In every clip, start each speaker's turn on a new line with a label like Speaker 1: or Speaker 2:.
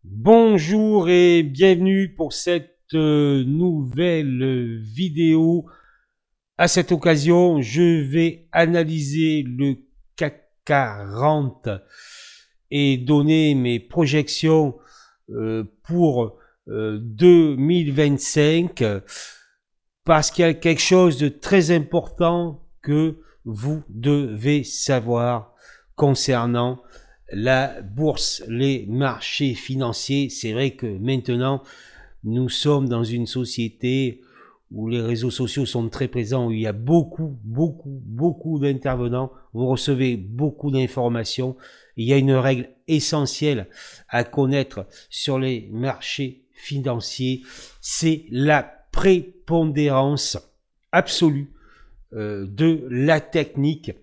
Speaker 1: Bonjour et bienvenue pour cette nouvelle vidéo. À cette occasion, je vais analyser le CAC 40 et donner mes projections pour 2025 parce qu'il y a quelque chose de très important que vous devez savoir concernant la bourse, les marchés financiers. C'est vrai que maintenant, nous sommes dans une société où les réseaux sociaux sont très présents, où il y a beaucoup d'intervenants. Vous recevez beaucoup d'informations. Il y a une règle essentielle à connaître sur les marchés financiers, c'est la prépondérance absolue de la technique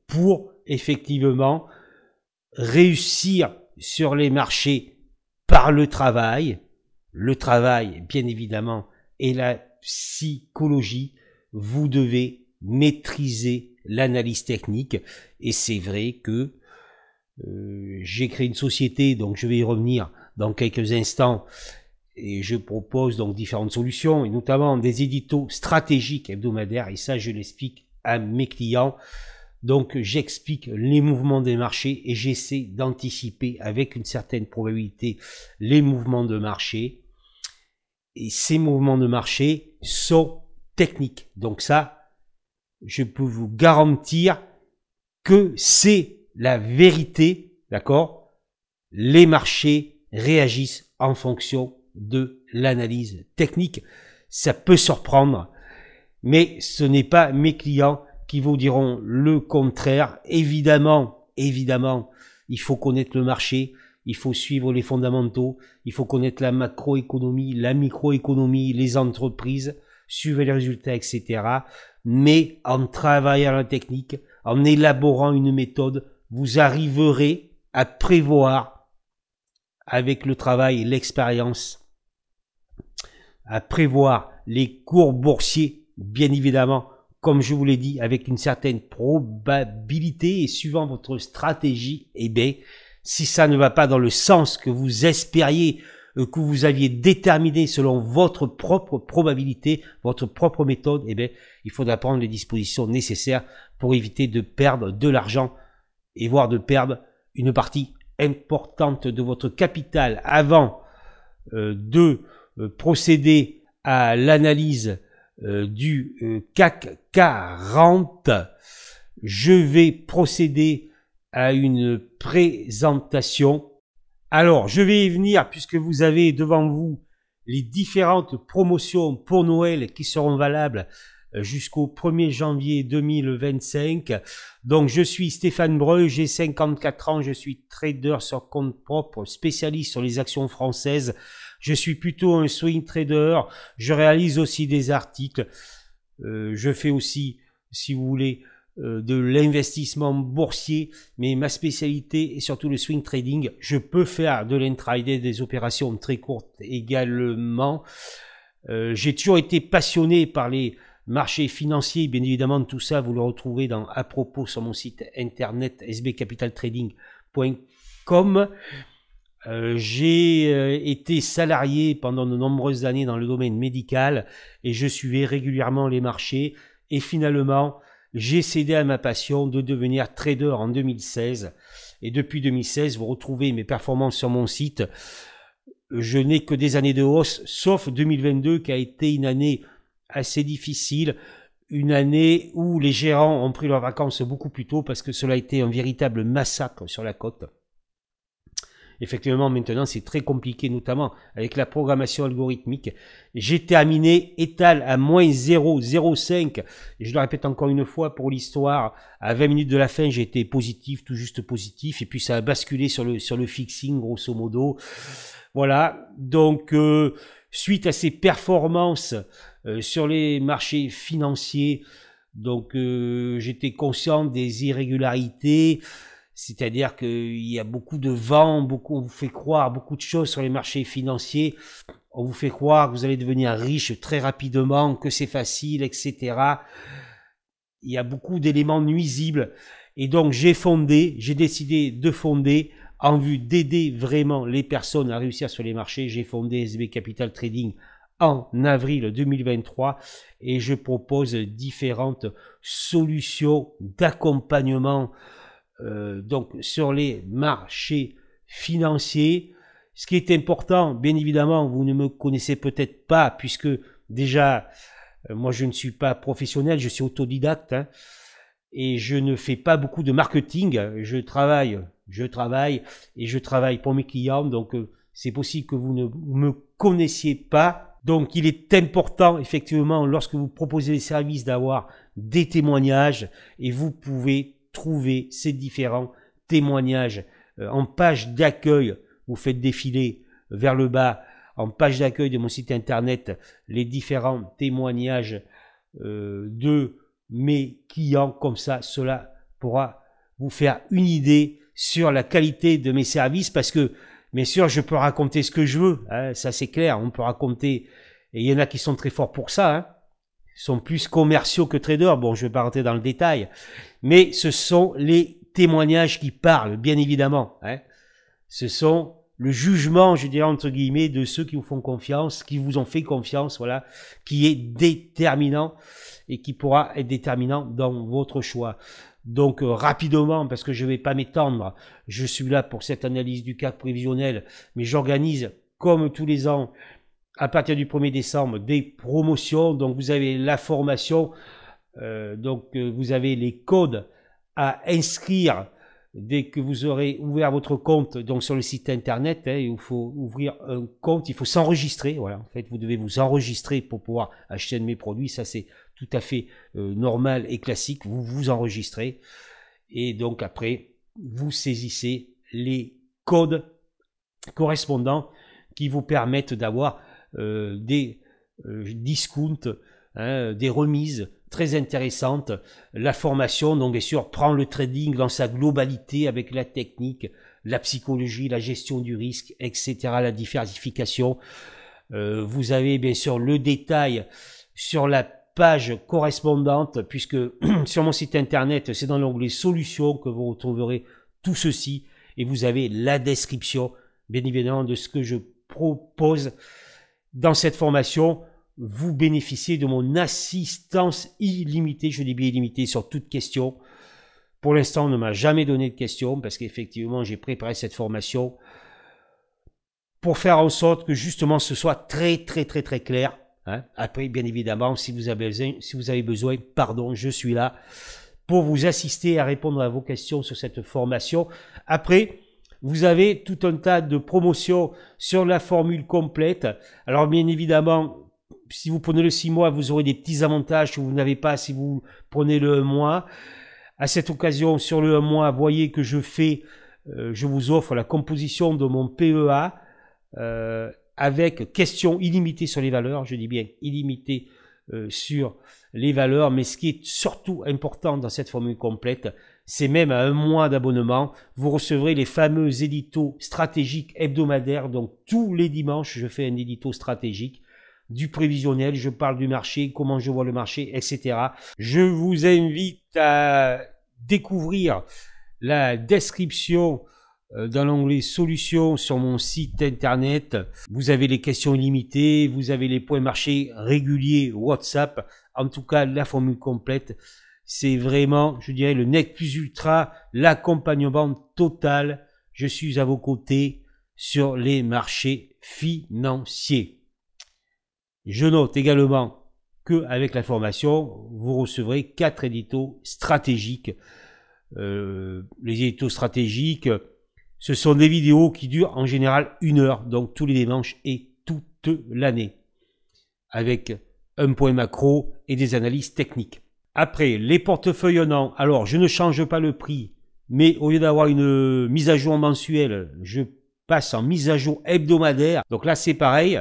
Speaker 1: pour effectivement réussir sur les marchés par le travail bien évidemment, et la psychologie. Vous devez maîtriser l'analyse technique, et c'est vrai que j'ai créé une société, donc je vais y revenir dans quelques instants, et je propose donc différentes solutions, et notamment des éditos stratégiques hebdomadaires, et ça je l'explique à mes clients. Donc j'explique les mouvements des marchés et j'essaie d'anticiper avec une certaine probabilité les mouvements de marché. Et ces mouvements de marché sont techniques. Donc ça, je peux vous garantir que c'est la vérité, d'accord? Les marchés réagissent en fonction de l'analyse technique. Ça peut surprendre, mais ce n'est pas mes clients qui vous diront le contraire. Évidemment, il faut connaître le marché, il faut suivre les fondamentaux, il faut connaître la macroéconomie, la microéconomie, les entreprises, suivre les résultats, etc. Mais en travaillant la technique, en élaborant une méthode, vous arriverez à prévoir, avec le travail et l'expérience, à prévoir les cours boursiers, bien évidemment, comme je vous l'ai dit, avec une certaine probabilité, et suivant votre stratégie, eh bien, si ça ne va pas dans le sens que vous espériez, que vous aviez déterminé selon votre propre probabilité, votre propre méthode, eh bien, il faudra prendre les dispositions nécessaires pour éviter de perdre de l'argent et voire de perdre une partie importante de votre capital. Avant de procéder à l'analyse du CAC 40, je vais procéder à une présentation. Alors, je vais y venir puisque vous avez devant vous les différentes promotions pour Noël qui seront valables jusqu'au 1er janvier 2025. Donc, je suis Stéphane Breuil, j'ai 54 ans, je suis trader sur compte propre, spécialiste sur les actions françaises. Je suis plutôt un swing trader, je réalise aussi des articles, je fais aussi, si vous voulez, de l'investissement boursier, mais ma spécialité est surtout le swing trading. Je peux faire de l'intraday, des opérations très courtes également. J'ai toujours été passionné par les marchés financiers, bien évidemment tout ça vous le retrouvez dans à propos sur mon site internet sbcapitaltrading.com. J'ai été salarié pendant de nombreuses années dans le domaine médical et je suivais régulièrement les marchés, et finalement j'ai cédé à ma passion de devenir trader en 2016, et depuis 2016 vous retrouvez mes performances sur mon site. Je n'ai que des années de hausse, sauf 2022 qui a été une année assez difficile, une année où les gérants ont pris leurs vacances beaucoup plus tôt parce que cela a été un véritable massacre sur la côte. Effectivement, maintenant, c'est très compliqué, notamment avec la programmation algorithmique. J'ai terminé étal à moins 0,05. Je le répète encore une fois pour l'histoire. À 20 minutes de la fin, j'ai été positif, tout juste positif. Et puis, ça a basculé sur le fixing, grosso modo. Voilà. Donc, suite à ces performances sur les marchés financiers, donc j'étais conscient des irrégularités. C'est-à-dire qu'il y a beaucoup de vent, on vous fait croire beaucoup de choses sur les marchés financiers. On vous fait croire que vous allez devenir riche très rapidement, que c'est facile, etc. Il y a beaucoup d'éléments nuisibles. Et donc, j'ai décidé de fonder en vue d'aider vraiment les personnes à réussir sur les marchés. J'ai fondé SB Capital Trading en avril 2023 et je propose différentes solutions d'accompagnement donc sur les marchés financiers. Ce qui est important, bien évidemment, vous ne me connaissez peut-être pas puisque déjà moi je ne suis pas professionnel, je suis autodidacte hein, et je ne fais pas beaucoup de marketing. Je travaille et je travaille pour mes clients, donc c'est possible que vous ne me connaissiez pas. Donc il est important effectivement lorsque vous proposez des services d'avoir des témoignages et vous pouvez trouver ces différents témoignages en page d'accueil. Vous faites défiler vers le bas en page d'accueil de mon site internet les différents témoignages de mes clients. Comme ça, cela pourra vous faire une idée sur la qualité de mes services parce que bien sûr je peux raconter ce que je veux, hein, ça c'est clair, on peut raconter et il y en a qui sont très forts pour ça, hein, ils sont plus commerciaux que traders, bon je vais pas rentrer dans le détail, mais ce sont les témoignages qui parlent bien évidemment, hein. Ce sont le jugement, je dirais entre guillemets, de ceux qui vous font confiance, qui vous ont fait confiance, voilà, qui est déterminant et qui pourra être déterminant dans votre choix. Donc rapidement, parce que je ne vais pas m'étendre, je suis là pour cette analyse du CAC prévisionnel, mais j'organise comme tous les ans, à partir du 1er décembre, des promotions. Donc vous avez la formation, vous avez les codes à inscrire dès que vous aurez ouvert votre compte donc sur le site internet, hein, il faut ouvrir un compte, il faut s'enregistrer. Voilà, en fait, vous devez vous enregistrer pour pouvoir acheter un de mes produits. Ça, c'est tout à fait normal et classique. Vous vous enregistrez et donc après, vous saisissez les codes correspondants qui vous permettent d'avoir des discounts, hein, des remises très intéressante. La formation, donc bien sûr, prend le trading dans sa globalité avec la technique, la psychologie, la gestion du risque, etc., la diversification. Vous avez bien sûr le détail sur la page correspondante, puisque sur mon site internet, c'est dans l'onglet solutions que vous retrouverez tout ceci, et vous avez la description, bien évidemment, de ce que je propose dans cette formation. Vous bénéficiez de mon assistance illimitée, je dis bien illimitée, sur toute question. Pour l'instant, on ne m'a jamais donné de questions parce qu'effectivement, j'ai préparé cette formation pour faire en sorte que justement ce soit très clair. Hein. Après, bien évidemment, si vous avez besoin, je suis là pour vous assister à répondre à vos questions sur cette formation. Après, vous avez tout un tas de promotions sur la formule complète. Alors, bien évidemment, si vous prenez le 6 mois, vous aurez des petits avantages que vous n'avez pas si vous prenez le 1 mois. À cette occasion, sur le 1 mois, voyez que je vous offre la composition de mon PEA avec questions illimitées sur les valeurs. Je dis bien illimitées sur les valeurs. Mais ce qui est surtout important dans cette formule complète, c'est même à 1 mois d'abonnement, vous recevrez les fameux éditos stratégiques hebdomadaires. Donc tous les dimanches, je fais un édito stratégique. Du prévisionnel, je parle du marché, comment je vois le marché, etc. Je vous invite à découvrir la description dans l'onglet solutions sur mon site internet. Vous avez les questions illimitées, vous avez les points marché réguliers WhatsApp. En tout cas, la formule complète, c'est vraiment, je dirais, le nec plus ultra, l'accompagnement total. Je suis à vos côtés sur les marchés financiers. Je note également qu'avec la formation, vous recevrez 4 éditos stratégiques. Les éditos stratégiques, ce sont des vidéos qui durent en général 1 heure, donc tous les dimanches et toute l'année, avec un point macro et des analyses techniques. Après, les portefeuillonnants. Alors, je ne change pas le prix, mais au lieu d'avoir une mise à jour mensuelle, je passe en mise à jour hebdomadaire. Donc là, c'est pareil.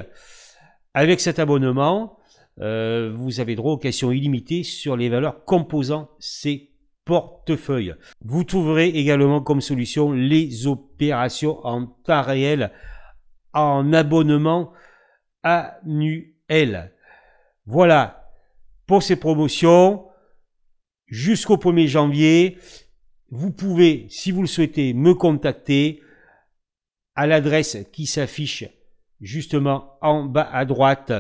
Speaker 1: Avec cet abonnement, vous avez droit aux questions illimitées sur les valeurs composant ces portefeuilles. Vous trouverez également comme solution les opérations en temps réel en abonnement annuel. Voilà pour ces promotions jusqu'au 1er janvier. Vous pouvez, si vous le souhaitez, me contacter. à l'adresse qui s'affiche justement en bas à droite,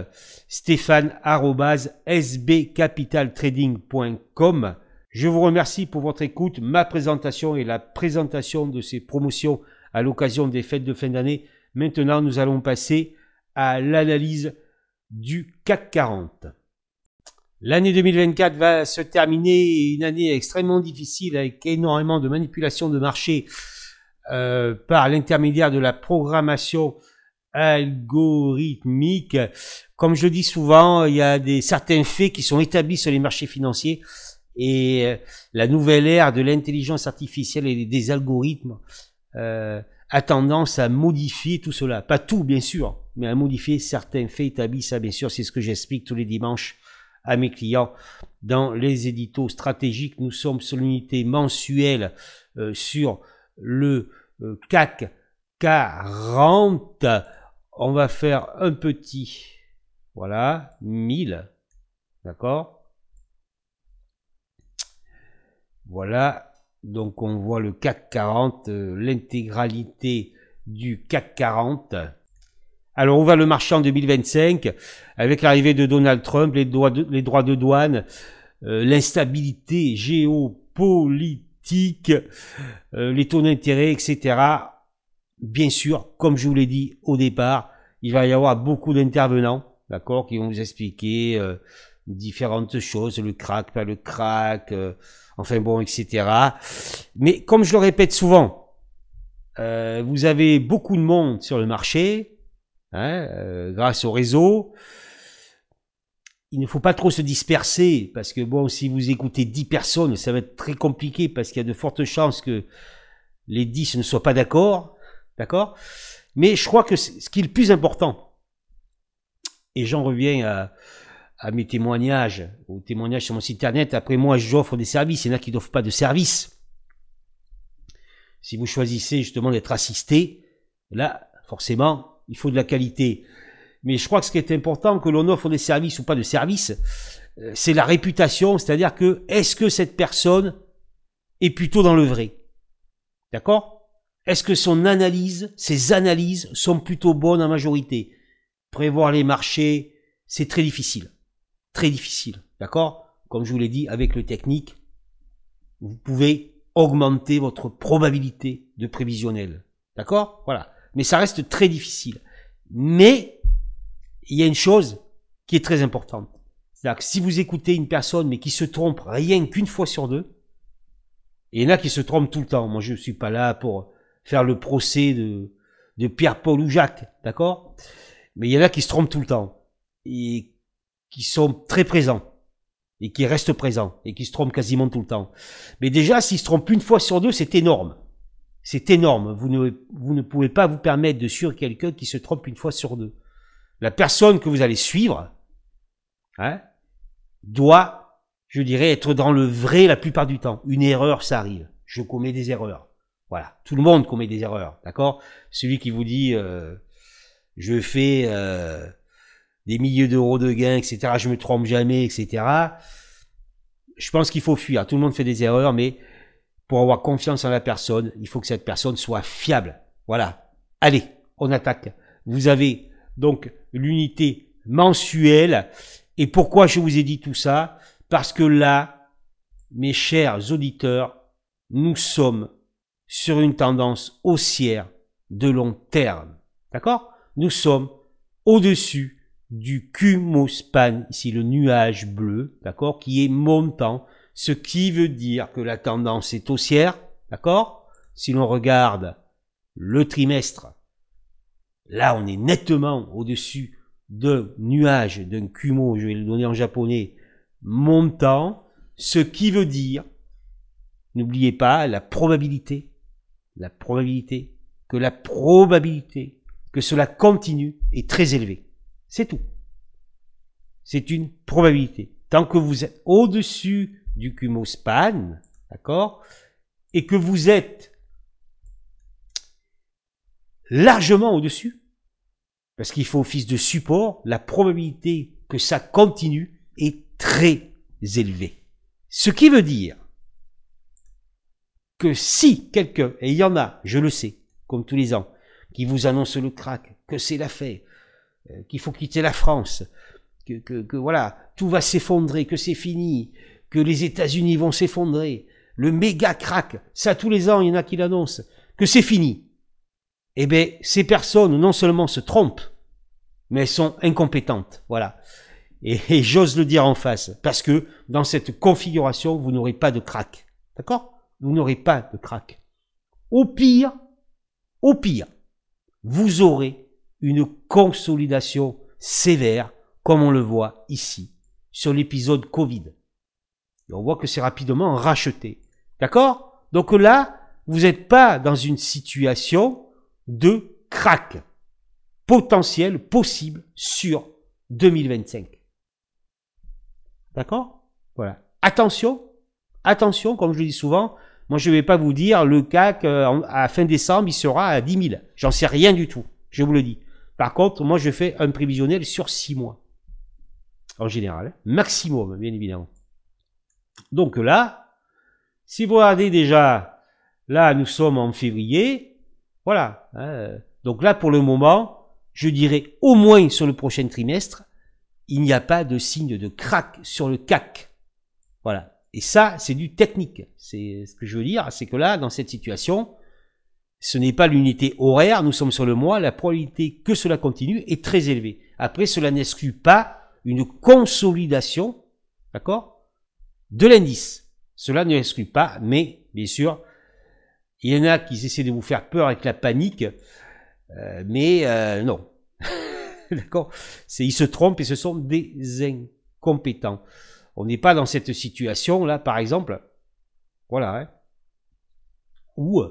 Speaker 1: stéphane@sbcapitaltrading.com. Je vous remercie pour votre écoute. Ma présentation et la présentation de ces promotions à l'occasion des fêtes de fin d'année. Maintenant, nous allons passer à l'analyse du CAC 40. L'année 2024 va se terminer, une année extrêmement difficile avec énormément de manipulation de marché par l'intermédiaire de la programmation algorithmique. Comme je le dis souvent, il y a certains faits qui sont établis sur les marchés financiers et la nouvelle ère de l'intelligence artificielle et des algorithmes a tendance à modifier tout cela. Pas tout, bien sûr, mais à modifier certains faits établis. Ça, bien sûr, c'est ce que j'explique tous les dimanches à mes clients dans les éditos stratégiques. Nous sommes sur l'unité mensuelle sur le CAC 40. On va faire un petit, voilà, 1000, d'accord? Voilà, donc on voit le CAC 40, l'intégralité du CAC 40. Alors on va le marché en 2025 avec l'arrivée de Donald Trump, les droits de douane, l'instabilité géopolitique, les taux d'intérêt, etc. Bien sûr, comme je vous l'ai dit au départ, il va y avoir beaucoup d'intervenants, d'accord, qui vont vous expliquer différentes choses, le crack, pas le crack, enfin bon, etc. Mais comme je le répète souvent, vous avez beaucoup de monde sur le marché, hein, grâce au réseau. Il ne faut pas trop se disperser, parce que bon, si vous écoutez 10 personnes, ça va être très compliqué, parce qu'il y a de fortes chances que les 10 ne soient pas d'accord, d'accord? Mais je crois que ce qui est le plus important, et j'en reviens à mes témoignages, aux témoignages sur mon site internet. Après, moi, j'offre des services. Il y en a qui n'offrent pas de services. Si vous choisissez justement d'être assisté, là, forcément, il faut de la qualité. Mais je crois que ce qui est important, que l'on offre des services ou pas de services, c'est la réputation. C'est-à-dire que, est-ce que cette personne est plutôt dans le vrai? D'accord? Est-ce que son analyse, ses analyses sont plutôt bonnes en majorité? Prévoir les marchés, c'est très difficile. Très difficile, d'accord? Comme je vous l'ai dit, avec le technique, vous pouvez augmenter votre probabilité de prévisionnel, d'accord? Voilà. Mais ça reste très difficile. Mais il y a une chose qui est très importante. C'est-à-dire que si vous écoutez une personne, mais qui se trompe rien qu'une fois sur deux, et il y en a qui se trompent tout le temps. Moi, je ne suis pas là pour faire le procès de Pierre, Paul ou Jacques, d'accord? Mais il y en a qui se trompent tout le temps. Et qui sont très présents et qui restent présents et qui se trompent quasiment tout le temps. Mais déjà, s'ils se trompent une fois sur deux, c'est énorme. C'est énorme. Vous ne pouvez pas vous permettre de suivre quelqu'un qui se trompe une fois sur deux. La personne que vous allez suivre, hein, doit, je dirais, être dans le vrai la plupart du temps. Une erreur, ça arrive. Je commets des erreurs. Voilà. Tout le monde commet des erreurs. D'accord? Celui qui vous dit, je fais des milliers d'euros de gains, etc. Je me trompe jamais, etc. Je pense qu'il faut fuir. Tout le monde fait des erreurs, mais pour avoir confiance en la personne, il faut que cette personne soit fiable. Voilà. Allez, on attaque. Vous avez donc l'unité mensuelle. Et pourquoi je vous ai dit tout ça? Parce que là, mes chers auditeurs, nous sommes sur une tendance haussière de long terme. D'accord? Nous sommes au-dessus du Kumo-span, ici le nuage bleu, d'accord, qui est montant, ce qui veut dire que la tendance est haussière, d'accord. Si l'on regarde le trimestre, là on est nettement au-dessus d'un nuage, d'un Kumo, je vais le donner en japonais, montant, ce qui veut dire, n'oubliez pas la probabilité que cela continue est très élevée. C'est tout. C'est une probabilité. Tant que vous êtes au-dessus du Kumo-span, d'accord, et que vous êtes largement au-dessus, parce qu'il fait office de support, la probabilité que ça continue est très élevée. Ce qui veut dire que si quelqu'un, et il y en a, je le sais, comme tous les ans, qui vous annoncent le crack, que c'est la fait, qu'il faut quitter la France, que voilà, tout va s'effondrer, que c'est fini, que les États-Unis vont s'effondrer, le méga crack, ça tous les ans il y en a qui l'annoncent, que c'est fini. Eh bien, ces personnes non seulement se trompent, mais elles sont incompétentes, voilà. Et j'ose le dire en face, parce que dans cette configuration, vous n'aurez pas de crack, d'accord? Vous n'aurez pas de crack. Au pire, vous aurez une consolidation sévère, comme on le voit ici, sur l'épisode Covid. Et on voit que c'est rapidement racheté. D'accord? Donc là, vous n'êtes pas dans une situation de crack potentiel, possible, sur 2025. D'accord? Voilà. Attention, comme je le dis souvent, moi je ne vais pas vous dire le CAC à fin décembre il sera à 10 000. J'en sais rien du tout, je vous le dis. Par contre, moi je fais un prévisionnel sur 6 mois. En général, hein, maximum, bien évidemment. Donc là, si vous regardez déjà, là nous sommes en février, voilà. Donc là pour le moment, je dirais au moins sur le prochain trimestre, il n'y a pas de signe de crack sur le CAC. Voilà. Et ça, c'est du technique. C'est ce que je veux dire, c'est que là, dans cette situation, ce n'est pas l'unité horaire, nous sommes sur le mois, la probabilité que cela continue est très élevée. Après, cela n'exclut pas une consolidation, d'accord, de l'indice. Cela ne l'exclut pas, mais, bien sûr, il y en a qui essaient de vous faire peur avec la panique, mais non. D'accord? Ils se trompent et ce sont des incompétents. On n'est pas dans cette situation là, par exemple, voilà, hein, où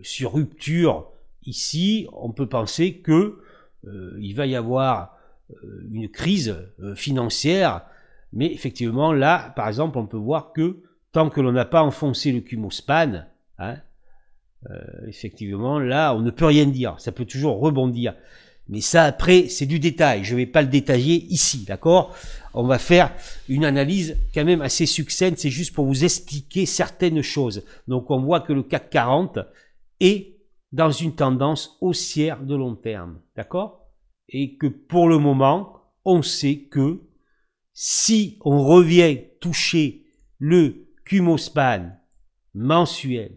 Speaker 1: sur rupture ici, on peut penser que il va y avoir une crise financière, mais effectivement là, par exemple, on peut voir que tant que l'on n'a pas enfoncé le cumospan, hein, effectivement là, on ne peut rien dire. Ça peut toujours rebondir. Mais ça, après, c'est du détail. Je ne vais pas le détailler ici, d'accord? On va faire une analyse quand même assez succincte. C'est juste pour vous expliquer certaines choses. Donc, on voit que le CAC 40 est dans une tendance haussière de long terme, d'accord? Et que pour le moment, on sait que si on revient toucher le cumospan mensuel,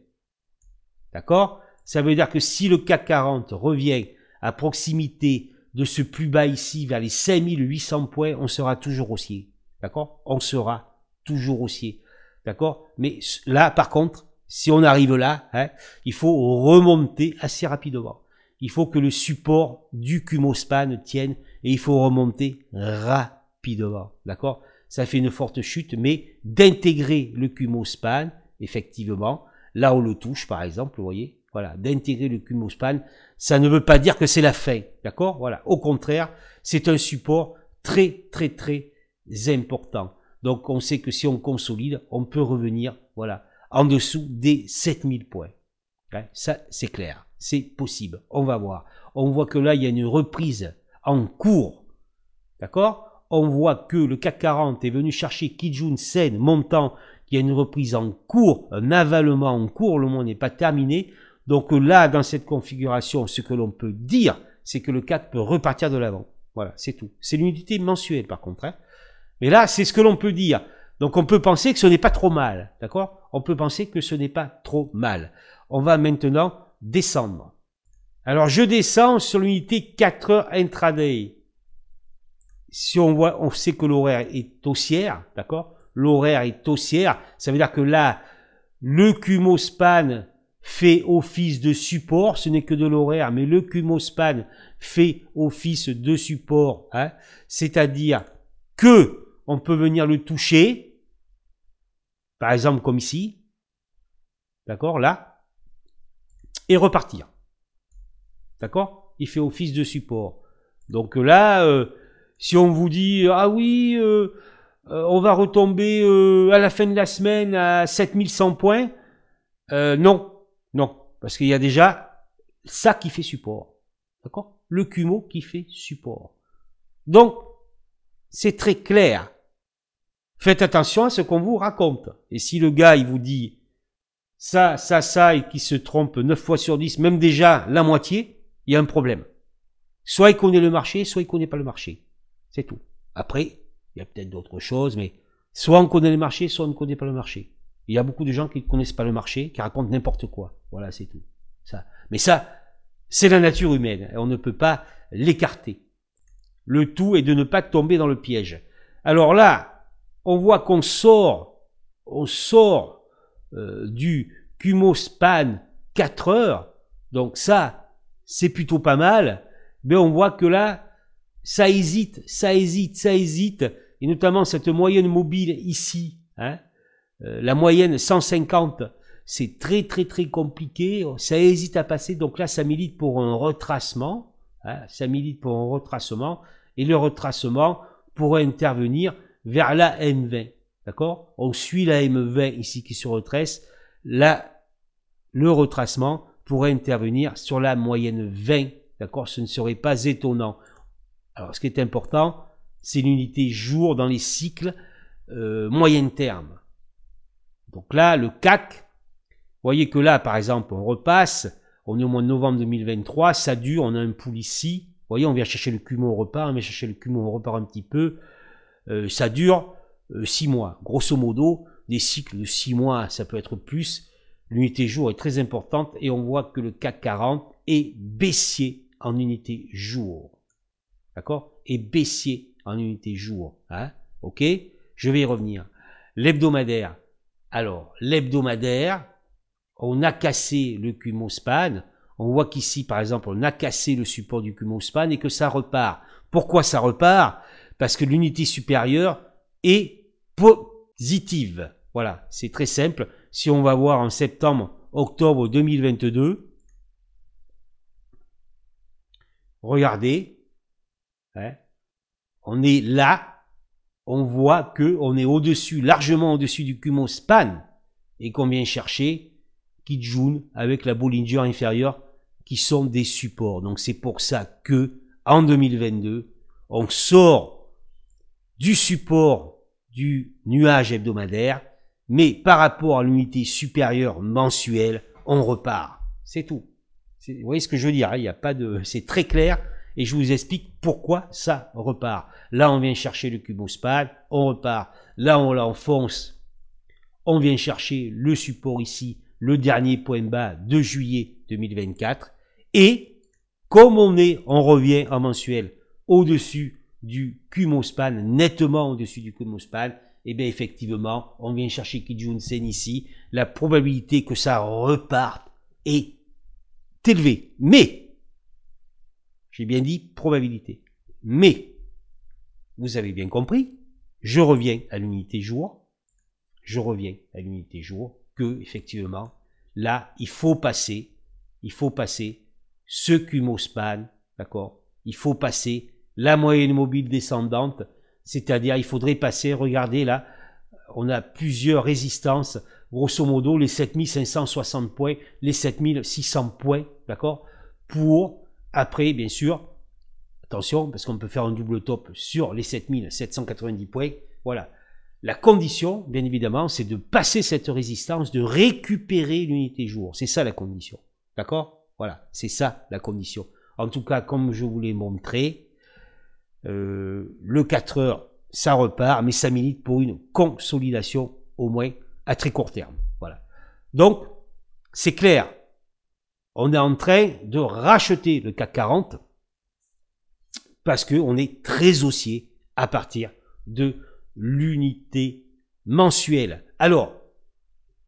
Speaker 1: d'accord? Ça veut dire que si le CAC 40 revient à proximité de ce plus bas ici, vers les 5800 points, on sera toujours haussier. D'accord? On sera toujours haussier. D'accord? Mais là, par contre, si on arrive là, hein, il faut remonter assez rapidement. Il faut que le support du cumospan tienne et il faut remonter rapidement. D'accord? Ça fait une forte chute, mais d'intégrer le cumospan, effectivement, là on le touche, par exemple, vous voyez, voilà, d'intégrer le cumospan, ça ne veut pas dire que c'est la fin, d'accord? Voilà, au contraire, c'est un support très important. Donc on sait que si on consolide, on peut revenir, voilà, en dessous des 7000 points. Ouais, ça, c'est clair, c'est possible. On va voir. On voit que là, il y a une reprise en cours, d'accord? On voit que le CAC 40 est venu chercher Kijun Sen montant, qu'il y a une reprise en cours, un avalement en cours, le mois n'est pas terminé. Donc là, dans cette configuration, ce que l'on peut dire, c'est que le CAC peut repartir de l'avant. Voilà, c'est tout. C'est l'unité mensuelle par contre. Hein. Mais là, c'est ce que l'on peut dire. Donc on peut penser que ce n'est pas trop mal. D'accord? On peut penser que ce n'est pas trop mal. On va maintenant descendre. Alors je descends sur l'unité 4 heures intraday. Si on voit, on sait que l'horaire est haussière. D'accord? L'horaire est haussière. Ça veut dire que là, le cumospan fait office de support, ce n'est que de l'horaire, mais le cumospan fait office de support, hein, c'est-à-dire que on peut venir le toucher, par exemple comme ici, d'accord, là, et repartir, d'accord, il fait office de support. Donc là, si on vous dit, ah oui, on va retomber à la fin de la semaine à 7100 points, non. Non, parce qu'il y a déjà ça qui fait support. D'accord? Le cumo qui fait support. Donc, c'est très clair. Faites attention à ce qu'on vous raconte. Et si le gars, il vous dit ça, et qu'il se trompe 9 fois sur 10, même déjà la moitié, il y a un problème. Soit il connaît le marché, soit il connaît pas le marché. C'est tout. Après, il y a peut-être d'autres choses, mais soit on connaît le marché, soit on ne connaît pas le marché. Il y a beaucoup de gens qui ne connaissent pas le marché, qui racontent n'importe quoi. Voilà, c'est tout. Ça. Mais ça, c'est la nature humaine. Et on ne peut pas l'écarter. Le tout est de ne pas tomber dans le piège. Alors là, on voit qu'on sort du Kumospan 4 heures. Donc ça, c'est plutôt pas mal. Mais on voit que là, ça hésite. Et notamment cette moyenne mobile ici, hein, la moyenne 150, c'est très compliqué. Ça hésite à passer. Donc là, ça milite pour un retracement. Hein, ça milite pour un retracement. Et le retracement pourrait intervenir vers la M20. D'accord? On suit la M20 ici qui se retrace. Là, le retracement pourrait intervenir sur la moyenne 20. D'accord? Ce ne serait pas étonnant. Alors, ce qui est important, c'est l'unité jour dans les cycles moyen terme. Donc là, le CAC, vous voyez que là, par exemple, on repasse, on est au mois de novembre 2023, ça dure, on a un pool ici. Vous voyez, on vient chercher le Kumo, on repart, on vient chercher le Kumo, on repart un petit peu. Ça dure 6 mois. Grosso modo, des cycles de 6 mois, ça peut être plus. L'unité jour est très importante et on voit que le CAC 40 est baissier en unité jour. D'accord? Est baissier en unité jour. Hein? Ok? Je vais y revenir. L'hebdomadaire. Alors, l'hebdomadaire, on a cassé le Kumospan. On voit qu'ici, par exemple, on a cassé le support du Kumospan et que ça repart. Pourquoi ça repart? Parce que l'unité supérieure est positive. Voilà, c'est très simple. Si on va voir en septembre, octobre 2022, regardez, hein, on est là, on voit que on est au-dessus, largement au-dessus du Kumospan et qu'on vient chercher Kijun avec la Bollinger inférieure qui sont des supports. Donc c'est pour ça que en 2022, on sort du support du nuage hebdomadaire, mais par rapport à l'unité supérieure mensuelle, on repart. C'est tout. Vous voyez ce que je veux dire, hein? Il n'y a pas de, c'est très clair et je vous explique pourquoi ça repart. Là, on vient chercher le Kumospan, on repart. Là, on l'enfonce. On vient chercher le support ici, le dernier point bas de juillet 2024. Et comme on revient en mensuel au-dessus du Kumospan, nettement au-dessus du Kumospan, et bien effectivement, on vient chercher Kijun-sen ici. La probabilité que ça reparte est élevée. Mais, j'ai bien dit probabilité. Mais, vous avez bien compris, je reviens à l'unité jour. Je reviens à l'unité jour que, effectivement, là, il faut passer ce Kumospan, d'accord? Il faut passer la moyenne mobile descendante, c'est-à-dire il faudrait passer, regardez là, on a plusieurs résistances, grosso modo les 7560 points, les 7600 points, d'accord? Pour, après bien sûr, attention, parce qu'on peut faire un double top sur les 7790 points, voilà. La condition, bien évidemment, c'est de passer cette résistance, de récupérer l'unité jour. C'est ça la condition. D'accord? Voilà, c'est ça la condition. En tout cas, comme je vous l'ai montré, le 4 heures, ça repart, mais ça milite pour une consolidation, au moins à très court terme. Voilà. Donc, c'est clair. On est en train de racheter le CAC 40 parce qu'on est très haussier à partir de l'unité mensuelle. Alors,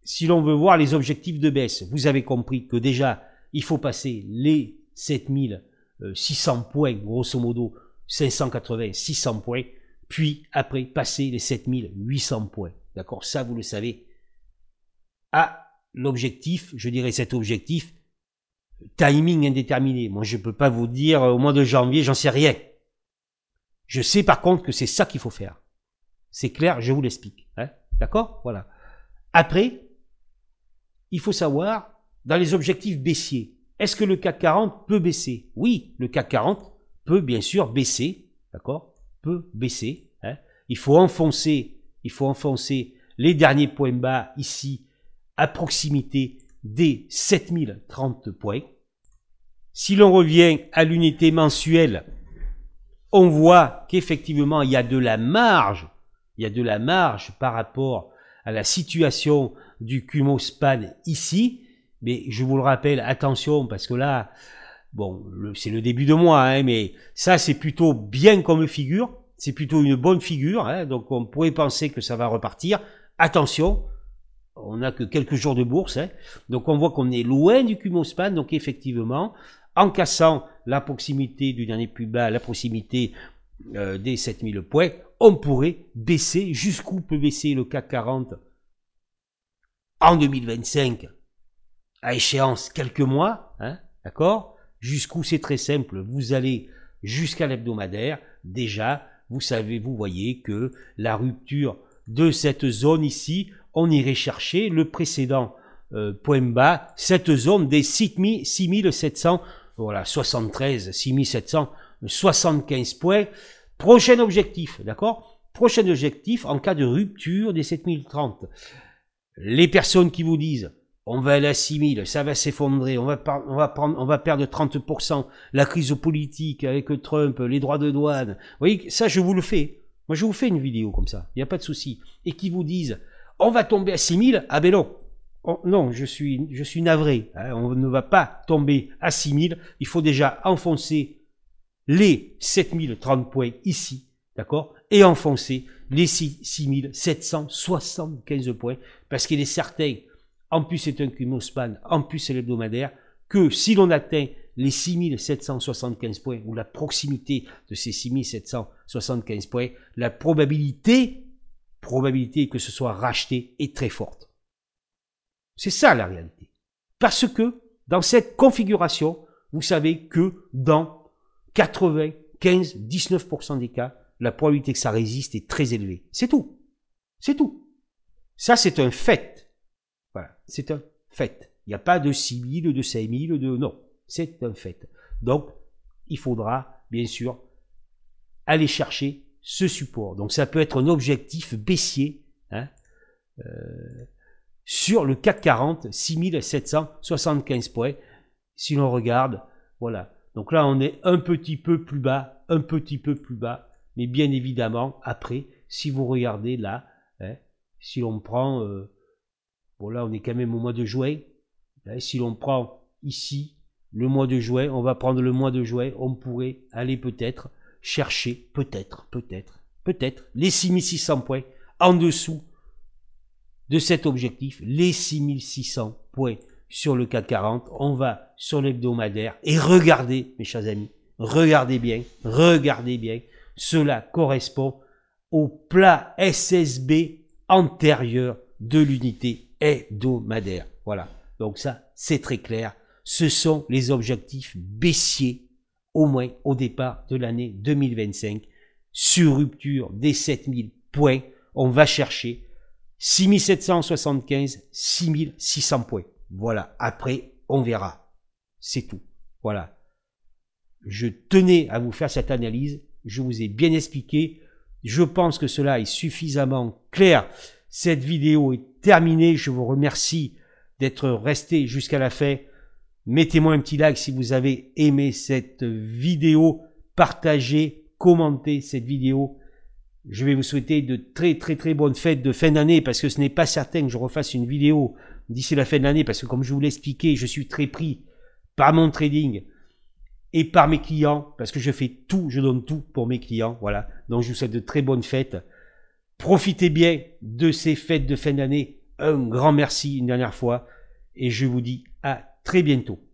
Speaker 1: si l'on veut voir les objectifs de baisse, vous avez compris que déjà, il faut passer les 7600 points, grosso modo, 580, 600 points, puis après passer les 7800 points. D'accord? Ça, vous le savez. À l'objectif, je dirais cet objectif, timing indéterminé. Moi, je ne peux pas vous dire au mois de janvier, j'en sais rien. Je sais par contre que c'est ça qu'il faut faire. C'est clair, je vous l'explique. Hein? D'accord? Voilà. Après, il faut savoir, dans les objectifs baissiers, est-ce que le CAC 40 peut baisser? Oui, le CAC 40 peut bien sûr baisser, d'accord? Peut baisser. Hein? Il faut enfoncer les derniers points bas ici, à proximité des 7030 points. Si l'on revient à l'unité mensuelle, on voit qu'effectivement, il y a de la marge. Il y a de la marge par rapport à la situation du Kumho-Span ici. Mais je vous le rappelle, attention, parce que là, bon, c'est le début de mois, hein, mais ça, c'est plutôt bien comme figure. C'est plutôt une bonne figure. Hein, donc, on pourrait penser que ça va repartir. Attention, on n'a que quelques jours de bourse. Hein, donc, on voit qu'on est loin du Kumho-Span. Donc, effectivement, en cassant la proximité du dernier plus bas, la proximité des 7000 points, on pourrait baisser. Jusqu'où peut baisser le CAC 40 en 2025 à échéance quelques mois, hein, d'accord? Jusqu'où c'est très simple, vous allez jusqu'à l'hebdomadaire, déjà, vous savez, vous voyez que la rupture de cette zone ici, on irait chercher le précédent point bas, cette zone des 6700, voilà, 73, 6775 points. Prochain objectif, d'accord? Prochain objectif en cas de rupture des 7030. Les personnes qui vous disent on va aller à 6000, ça va s'effondrer, on va perdre 30%, la crise politique avec Trump, les droits de douane. Vous voyez, ça je vous le fais. Moi je vous fais une vidéo comme ça, il n'y a pas de souci. Et qui vous disent on va tomber à 6000, ah ben non. Non, je suis navré, hein, on ne va pas tomber à 6000, il faut déjà enfoncer les 7030 points ici, d'accord, et enfoncer les 6775 points, parce qu'il est certain, en plus c'est un Kumho-Span, en plus c'est l'hebdomadaire, que si l'on atteint les 6775 points, ou la proximité de ces 6775 points, la probabilité que ce soit racheté est très forte. C'est ça la réalité. Parce que dans cette configuration, vous savez que dans 95-19% des cas, la probabilité que ça résiste est très élevée. C'est tout. C'est tout. Ça, c'est un fait. Voilà, c'est un fait. Il n'y a pas de 6000, de 5000, de... Non, c'est un fait. Donc, il faudra, bien sûr, aller chercher ce support. Donc, ça peut être un objectif baissier, hein, sur le CAC 40, 6775 points. Si l'on regarde, voilà. Donc là, on est un petit peu plus bas, mais bien évidemment, après, si vous regardez là, hein, si l'on prend, bon là, on est quand même au mois de juin, hein, si l'on prend ici, le mois de juin, on va prendre le mois de juin, on pourrait aller peut-être chercher, peut-être, les 6600 points en dessous de cet objectif, les 6600 points sur le CAC 40, on va sur l'hebdomadaire et regardez, mes chers amis, regardez bien, cela correspond au plat SSB antérieur de l'unité hebdomadaire. Voilà, donc ça, c'est très clair. Ce sont les objectifs baissiers, au moins au départ de l'année 2025. Sur rupture des 7000 points, on va chercher 6775, 6600 points. Voilà, après, on verra. C'est tout. Voilà. Je tenais à vous faire cette analyse. Je vous ai bien expliqué. Je pense que cela est suffisamment clair. Cette vidéo est terminée. Je vous remercie d'être resté jusqu'à la fin. Mettez-moi un petit like si vous avez aimé cette vidéo. Partagez, commentez cette vidéo. Je vais vous souhaiter de très bonnes fêtes de fin d'année parce que ce n'est pas certain que je refasse une vidéo d'ici la fin de l'année parce que comme je vous l'ai expliqué, je suis très pris par mon trading et par mes clients parce que je fais tout, je donne tout pour mes clients. Voilà. Donc je vous souhaite de très bonnes fêtes. Profitez bien de ces fêtes de fin d'année. Un grand merci une dernière fois et je vous dis à très bientôt.